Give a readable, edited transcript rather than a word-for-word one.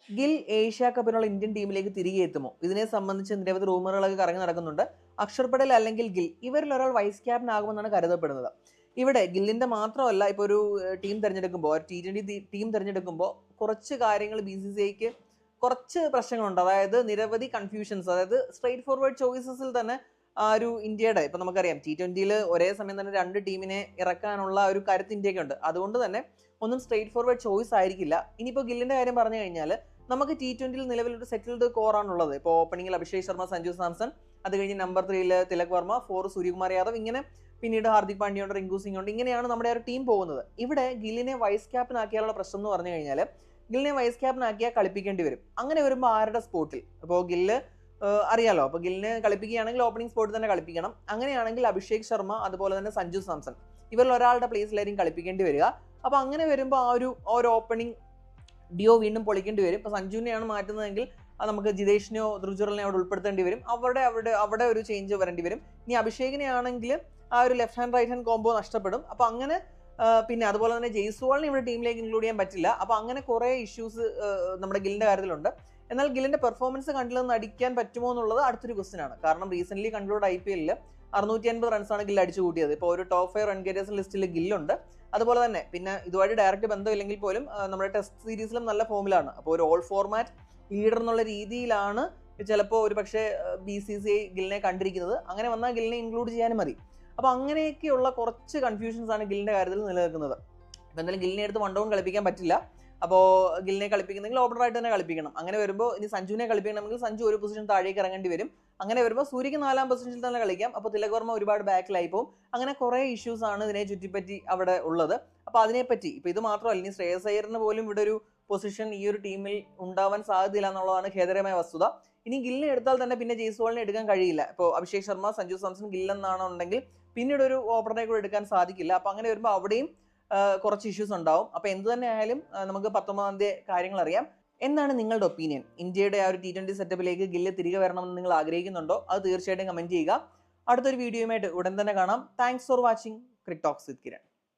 Gill Asia കപ്പിനുള്ള Indian ടീമിലേക്ക് തിരികെ എത്തുമോ? ഇതിനെ സംബന്ധിച്ച് നിരവധി റൂമറുകളൊക്കെ കറങ്ങി നടക്കുന്നുണ്ട്. അക്ഷർ പട്ടേൽ അല്ലെങ്കിൽ ഗിൽ ഇവരിൽ ഒരാൾ വൈസ് ക്യാപ്റ്റൻ ആകുമെന്നാണ് കരുതപ്പെടുന്നത്. ഇവിടെ ഗില്ലിന്റെ മാത്രമല്ല, ഇപ്പോൾ ഒരു ടീം തിരഞ്ഞെടുക്കുമ്പോൾ, T20 ടീം തിരഞ്ഞെടുക്കുമ്പോൾ കുറച്ച് കാര്യങ്ങൾ BCCIക്ക് കുറച്ച് പ്രശ്നങ്ങളുണ്ട്. അതായത് നിരവധി കൺഫ്യൂഷൻസ്, അതായത് സ്ട്രെയിറ്റ് ഫോർവേഡ് ചോയ്സസിൽ തന്നെ ആ ഒരു ഇന്ത്യയുടെ, ഇപ്പം നമുക്കറിയാം T20യിൽ ഒരേ സമയം തന്നെ 2 ടീമിനെ ഇറക്കാനുള്ള ഒരു കരുത്ത് ഇന്ത്യക്ക് ഉണ്ട്. അതുകൊണ്ട് തന്നെ ഒന്നും സ്ട്രെയിറ്റ് ഫോർവേഡ് ചോയ്സ് ആയിരിക്കില്ല. ഇനിയിപ്പോൾ ഗില്ലിന്റെ കാര്യം പറഞ്ഞു കഴിഞ്ഞാൽ നമുക്ക് T20യിൽ നിലവിലൊരു സെറ്റിൽഡ് കോറാണുള്ളത്. ഇപ്പോൾ ഓപ്പണിംഗിൽ അഭിഷേക് ശർമ്മ, സഞ്ജു സാംസൺ, അത് കഴിഞ്ഞ് നമ്പർ 3 തിലക് വർമ്മ, 4 സൂര്യകുമാർ യാദവ്, ഇങ്ങനെ പിന്നീട് ഹാർദിക് പാണ്ഡ്യയുണ്ട്, റിങ്കു സിംഗ് ഉണ്ട്. ഇങ്ങനെയാണ് നമ്മുടെ ഒരു ടീം പോകുന്നത്. ഇവിടെ ഗില്ലിനെ വൈസ് ക്യാപ്റ്റൻ ആക്കിയാലുള്ള പ്രശ്നം എന്ന് പറഞ്ഞു കഴിഞ്ഞാൽ ഗില്ലിനെ വൈസ് ക്യാപ്റ്റൻ ആക്കിയാൽ കളിപ്പിക്കേണ്ടി വരും. അങ്ങനെ വരുമ്പോൾ ആരുടെ സ്പോട്ടിൽ? അപ്പോൾ ഗില്ല് അറിയാലോ, അപ്പോൾ ഗില്ലിനെ കളിപ്പിക്കുകയാണെങ്കിൽ ഓപ്പണിംഗ് സ്പോട്ടിൽ തന്നെ കളിപ്പിക്കണം. അങ്ങനെയാണെങ്കിൽ അഭിഷേക് ശർമ്മ അതുപോലെ തന്നെ സഞ്ജു സാംസൺ ഇവരിൽ ഒരാളുടെ പ്ലേസിലായിരിക്കും കളിപ്പിക്കേണ്ടി വരിക. അപ്പോൾ അങ്ങനെ വരുമ്പോൾ ആ ഒരു ഓപ്പണിംഗ് ഡിയോ വീണ്ടും പൊളിക്കേണ്ടി വരും. ഇപ്പോൾ സഞ്ജുവിനെയാണ് മാറ്റുന്നതെങ്കിൽ നമുക്ക് ജിതേഷിനെയോ ധ്രുജുറലിനെയോ അവിടെ ഉൾപ്പെടുത്തേണ്ടി വരും. അവിടെ ഒരു ചേഞ്ച് വരേണ്ടി വരും. ഇനി അഭിഷേകിനെ ആണെങ്കിൽ ആ ഒരു left hand right hand combo നഷ്ടപ്പെടും. അപ്പോൾ അങ്ങനെ പിന്നെ അതുപോലെ തന്നെ ജയ്സ്വാളിനെ ഇവിടെ ടീമിലേക്ക് ഇൻക്ലൂഡ് ചെയ്യാൻ പറ്റില്ല. അപ്പോൾ അങ്ങനെ കുറേ ഇഷ്യൂസ് നമ്മുടെ ഗില്ലിൻ്റെ കാര്യത്തിലുണ്ട്. എന്നാൽ ഗില്ലിൻ്റെ പെർഫോമൻസ് കണ്ടില്ലെന്ന് അടിക്കാൻ പറ്റുമോ എന്നുള്ളത് അടുത്തൊരു ക്വസ്റ്റ്യൻ ആണ്. കാരണം റീസെൻ്റ്ലി കൺക്ലൂഡ് IPL 650 റൺസാണ് ഗില്ല് അടിച്ചു കൂട്ടിയത്. ഇപ്പോൾ ഒരു ടോപ്പ് 5 റൺ ഗേറ്റേഴ്സ് ലിസ്റ്റിൽ ഗില്ലുണ്ട്. അതുപോലെ തന്നെ പിന്നെ ഇതുമായിട്ട് ഡയറക്റ്റ് ബന്ധമില്ലെങ്കിൽ പോലും നമ്മുടെ ടെസ്റ്റ് സീരീസിലും നല്ല ഫോമിലാണ്. അപ്പോൾ ഒരു ഓൾ ഫോർമാറ്റ് ലീഡർ എന്നുള്ള രീതിയിലാണ് ചിലപ്പോൾ ഒരു പക്ഷേ BCCI ഗില്ലിനെ കണ്ടിരിക്കുന്നത്. അങ്ങനെ വന്നാൽ ഗില്ലിനെ ഇൻക്ലൂഡ് ചെയ്യാനും മതി. അപ്പോൾ അങ്ങനെയൊക്കെയുള്ള കുറച്ച് കൺഫ്യൂഷൻസ് ആണ് ഗില്ലിൻ്റെ കാര്യത്തിൽ നിലനിൽക്കുന്നത്. അപ്പോൾ എന്തായാലും ഗില്ലിനെ എടുത്ത് 1 ഡൗൺ കളിപ്പിക്കാൻ പറ്റില്ല. അപ്പോൾ ഗില്ലിനെ കളിപ്പിക്കുന്നെങ്കിൽ ഓപ്പണറായിട്ട് തന്നെ കളിപ്പിക്കണം. അങ്ങനെ വരുമ്പോൾ ഇനി സഞ്ജുവിനെ കളിപ്പിക്കണമെങ്കിൽ സഞ്ജു ഒരു പൊസിഷൻ താഴേക്ക് ഇറങ്ങേണ്ടി വരും. അങ്ങനെ വരുമ്പോൾ സൂര്യക്ക് 4ാം പൊസിഷനിൽ തന്നെ കളിക്കാം. അപ്പോൾ തിലക് വർമ്മ ഒരുപാട് ബാക്കിലായി പോകും. അങ്ങനെ കുറേ ഇഷ്യൂസ് ആണ് ഇതിനെ ചുറ്റിപ്പറ്റി അവിടെ ഉള്ളത്. അപ്പോൾ അതിനെപ്പറ്റി ഇപ്പോൾ ഇത് മാത്രമല്ല, ഇനി ശ്രേയസ് അയ്യറിന് പോലും ഇവിടെ ഒരു പൊസിഷൻ ഈ ഒരു ടീമിൽ ഉണ്ടാവാൻ സാധ്യതയില്ല എന്നുള്ളതാണ് ഖേദകരമായ വസ്തുത. ഇനി ഗില്ലിനെ എടുത്താൽ തന്നെ പിന്നെ ജയ്സ്വാളിനെ എടുക്കാൻ കഴിയില്ല. ഇപ്പോൾ അഭിഷേക് ശർമ്മ, സഞ്ജു സാംസൺ, ഗില്ലെന്നാണെന്നുണ്ടെങ്കിൽ പിന്നീട് ഒരു ഓപ്പണറെ കൂടെ എടുക്കാൻ സാധിക്കില്ല. അപ്പോൾ അങ്ങനെ വരുമ്പോൾ അവിടെയും കുറച്ച് ഇഷ്യൂസ് ഉണ്ടാവും. അപ്പോൾ എന്ത് തന്നെ ആയാലും നമുക്ക് 19-ാം തീയതി കാര്യങ്ങൾ അറിയാം. എന്താണ് നിങ്ങളുടെ ഒപ്പീനിയൻ? ഇന്ത്യയുടെ ആ ഒരു T20 സെറ്റപ്പിലേക്ക് ഗില്ല് തിരികെ വരണമെന്ന് നിങ്ങൾ ആഗ്രഹിക്കുന്നുണ്ടോ? അത് തീർച്ചയായിട്ടും കമൻറ്റ് ചെയ്യുക. അടുത്തൊരു വീഡിയോയുമായിട്ട് ഉടൻ തന്നെ കാണാം. Thanks for watching Crick Talks with Kiran.